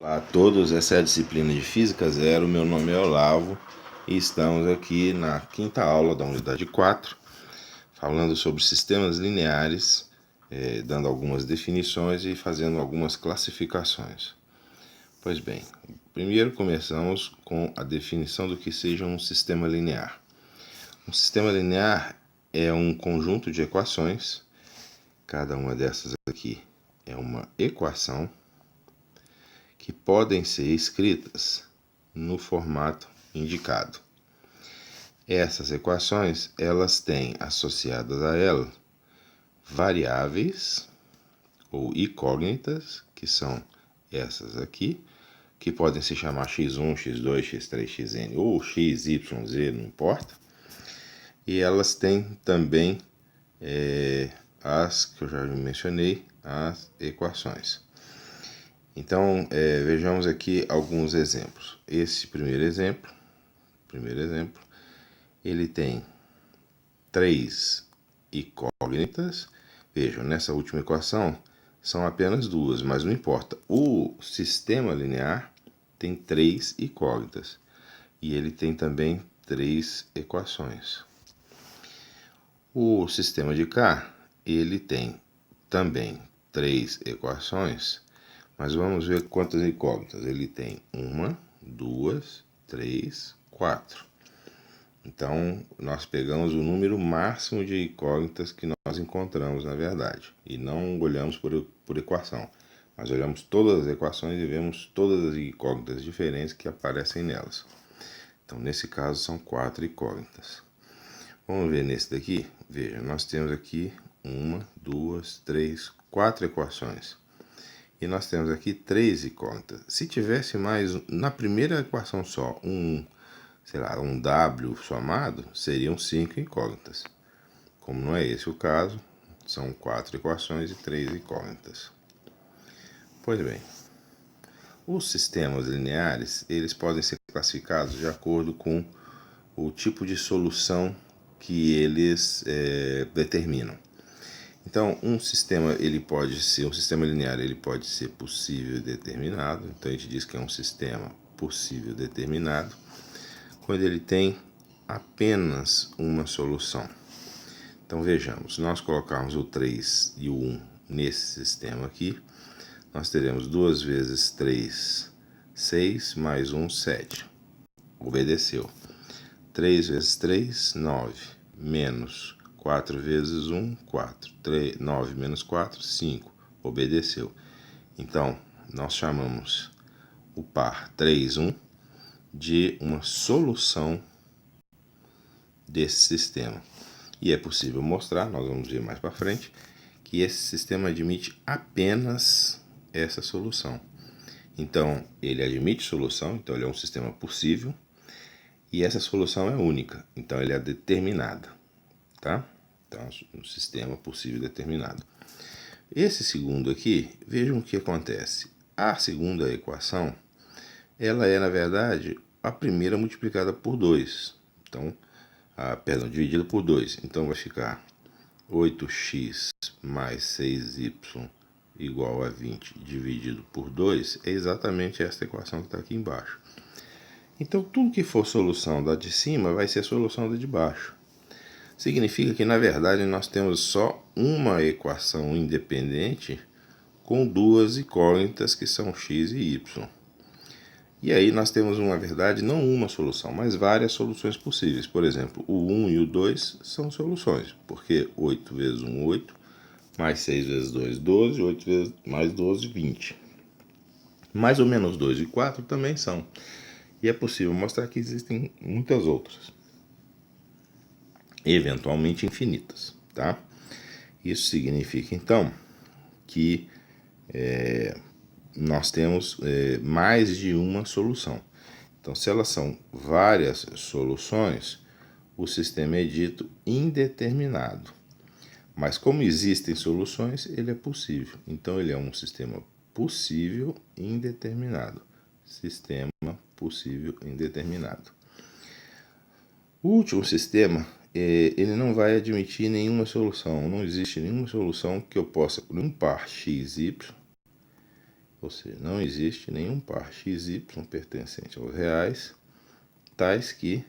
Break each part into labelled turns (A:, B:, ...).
A: Olá a todos, essa é a disciplina de Física Zero, meu nome é Olavo e estamos aqui na quinta aula da unidade 4, falando sobre sistemas lineares, dando algumas definições e fazendo algumas classificações. Pois bem, primeiro começamos com a definição do que seja um sistema linear. Um sistema linear é um conjunto de equações, cada uma dessas aqui é uma equação, que podem ser escritas no formato indicado. Essas equações, elas têm associadas a elas variáveis ou incógnitas, que são essas aqui, que podem se chamar x1, x2, x3, xn ou x, y, z, não importa. E elas têm também as que eu já mencionei, as equações. Então, vejamos aqui alguns exemplos. Esse primeiro exemplo, ele tem 3 incógnitas. Vejam, nessa última equação são apenas 2, mas não importa. O sistema linear tem 3 incógnitas e ele tem também 3 equações. O sistema de K, ele tem também 3 equações, mas vamos ver quantas incógnitas. Ele tem 1, 2, 3, 4. Então, nós pegamos o número máximo de incógnitas que nós encontramos, na verdade. E não olhamos por equação, mas olhamos todas as equações e vemos todas as incógnitas diferentes que aparecem nelas. Então, nesse caso, são 4 incógnitas. Vamos ver nesse daqui? Veja, nós temos aqui 1, 2, 3, 4 equações. E nós temos aqui 3 incógnitas. Se tivesse mais, na primeira equação só, um W somado, seriam 5 incógnitas. Como não é esse o caso, são 4 equações e 3 incógnitas. Pois bem, os sistemas lineares, eles podem ser classificados de acordo com o tipo de solução que eles determinam. Então, um sistema linear, ele pode ser possível e determinado. Então, a gente diz que é um sistema possível determinado quando ele tem apenas uma solução. Então, vejamos, se nós colocarmos o 3 e o 1 nesse sistema aqui, nós teremos 2 vezes 3, 6, mais 1, 7. Obedeceu. 3 vezes 3, 9, menos 4 vezes 1, 4. 9 menos 4, 5. Obedeceu. Então, nós chamamos o par 3, 1 de uma solução desse sistema. E é possível mostrar, nós vamos ver mais para frente, que esse sistema admite apenas essa solução. Então, ele admite solução, então ele é um sistema possível, e essa solução é única, então ele é determinada, tá? Então, um sistema possível determinado. Esse segundo aqui, vejam o que acontece. A segunda equação, ela é, na verdade, a primeira multiplicada por 2. Então, dividida por 2. Então, vai ficar 8x mais 6y igual a 20 dividido por 2 é exatamente essa equação que está aqui embaixo. Então, tudo que for solução da de cima vai ser solução da de baixo. Significa que, na verdade, nós temos só uma equação independente com 2 incógnitas que são x e y. E aí nós temos, na verdade, não uma solução, mas várias soluções possíveis. Por exemplo, o 1 e o 2 são soluções, porque 8 vezes 1, 8, mais 6 vezes 2, 12, 8 vezes mais 12, 20. Mais ou menos 2 e 4 também são. E é possível mostrar que existem muitas outras, eventualmente infinitas, tá? Isso significa, então, que nós temos mais de uma solução. Então, se elas são várias soluções, o sistema é dito indeterminado. Mas como existem soluções, ele é possível. Então, ele é um sistema possível indeterminado. Sistema possível indeterminado. O último sistema, ele não vai admitir nenhuma solução. Não existe nenhuma solução que eu possa, por um par x, y, Ou seja, não existe nenhum par xy pertencente aos reais, tais que,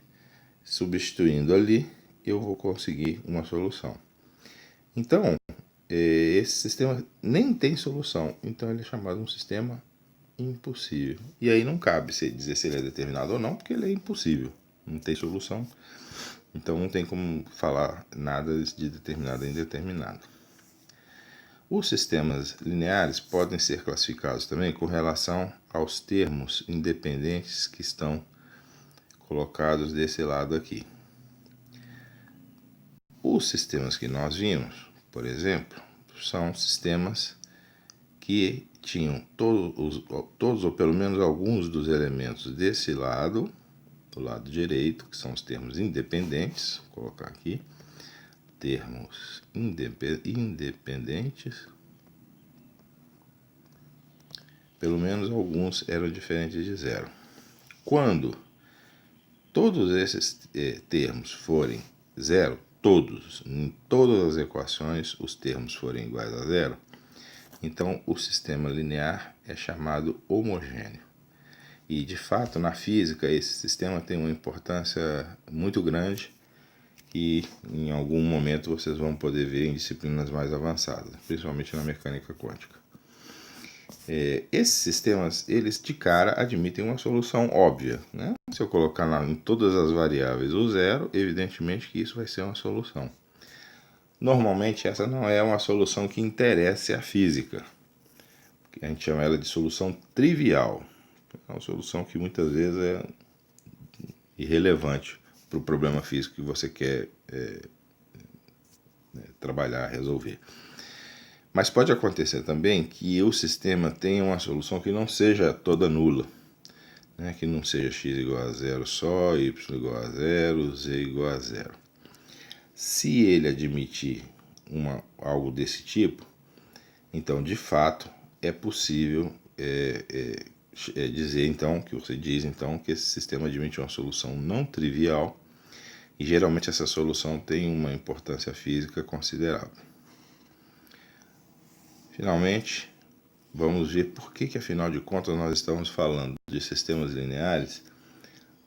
A: substituindo ali, eu vou conseguir uma solução. Então, esse sistema nem tem solução, então ele é chamado um sistema impossível. E aí não cabe dizer se ele é determinado ou não, porque ele é impossível, não tem solução. Então não tem como falar nada de determinado e indeterminado. Os sistemas lineares podem ser classificados também com relação aos termos independentes que estão colocados desse lado aqui. Os sistemas que nós vimos, por exemplo, são sistemas que tinham todos ou pelo menos alguns dos elementos desse lado, do lado direito, que são os termos independentes, vou colocar aqui, termos independentes, pelo menos alguns eram diferentes de zero. Quando todos esses termos forem zero, em todas as equações os termos forem iguais a zero, então o sistema linear é chamado homogêneo. E de fato, na física, esse sistema tem uma importância muito grande e em algum momento vocês vão poder ver em disciplinas mais avançadas, principalmente na mecânica quântica. Esses sistemas, eles de cara admitem uma solução óbvia, né? Se eu colocar em todas as variáveis o zero, evidentemente que isso vai ser uma solução. Normalmente essa não é uma solução que interesse à física. A gente chama ela de solução trivial. É uma solução que muitas vezes é irrelevante para o problema físico que você quer trabalhar, resolver. Mas pode acontecer também que o sistema tenha uma solução que não seja toda nula, né? Que não seja x igual a zero só, y igual a zero, z igual a zero. Se ele admitir algo desse tipo, então de fato é possível dizer então, que você diz então que esse sistema admite uma solução não trivial e geralmente essa solução tem uma importância física considerável. Finalmente, vamos ver por que afinal de contas nós estamos falando de sistemas lineares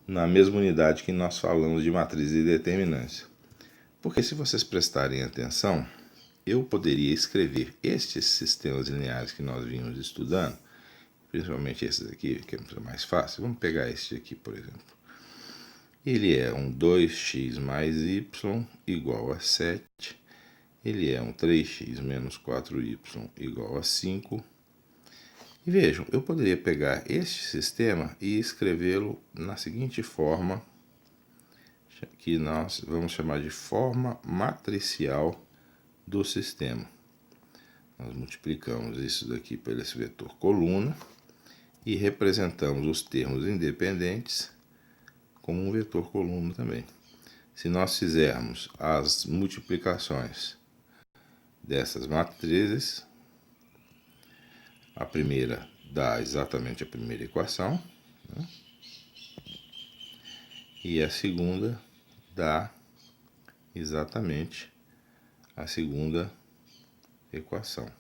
A: na mesma unidade que nós falamos de matriz de determinância. Porque se vocês prestarem atenção, eu poderia escrever estes sistemas lineares que nós vimos estudando, principalmente esses aqui, que é mais fácil. Vamos pegar este aqui, por exemplo. Ele é um 2x mais y igual a 7. Ele é um 3x menos 4y igual a 5. E vejam, eu poderia pegar este sistema e escrevê-lo na seguinte forma, que nós vamos chamar de forma matricial do sistema. Nós multiplicamos isso daqui por esse vetor coluna e representamos os termos independentes como um vetor coluna também. Se nós fizermos as multiplicações dessas matrizes, a primeira dá exatamente a primeira equação, né? E a segunda dá exatamente a segunda equação.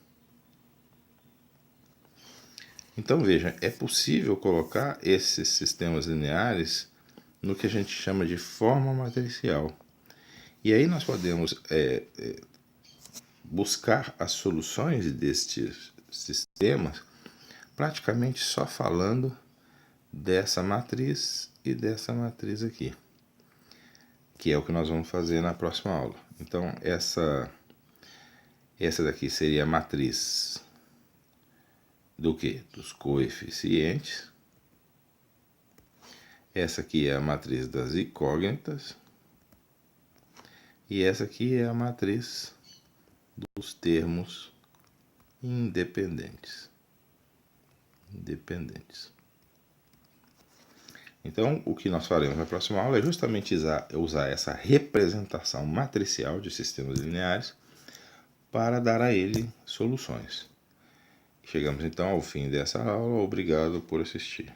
A: Então veja, é possível colocar esses sistemas lineares no que a gente chama de forma matricial. E aí nós podemos buscar as soluções destes sistemas praticamente só falando dessa matriz e dessa matriz aqui, que é o que nós vamos fazer na próxima aula. Então essa daqui seria a matriz do que? Dos coeficientes. Essa aqui é a matriz das incógnitas. E essa aqui é a matriz dos termos independentes. Então, o que nós faremos na próxima aula é justamente usar essa representação matricial de sistemas lineares para dar a ele soluções. Chegamos então ao fim dessa aula. Obrigado por assistir.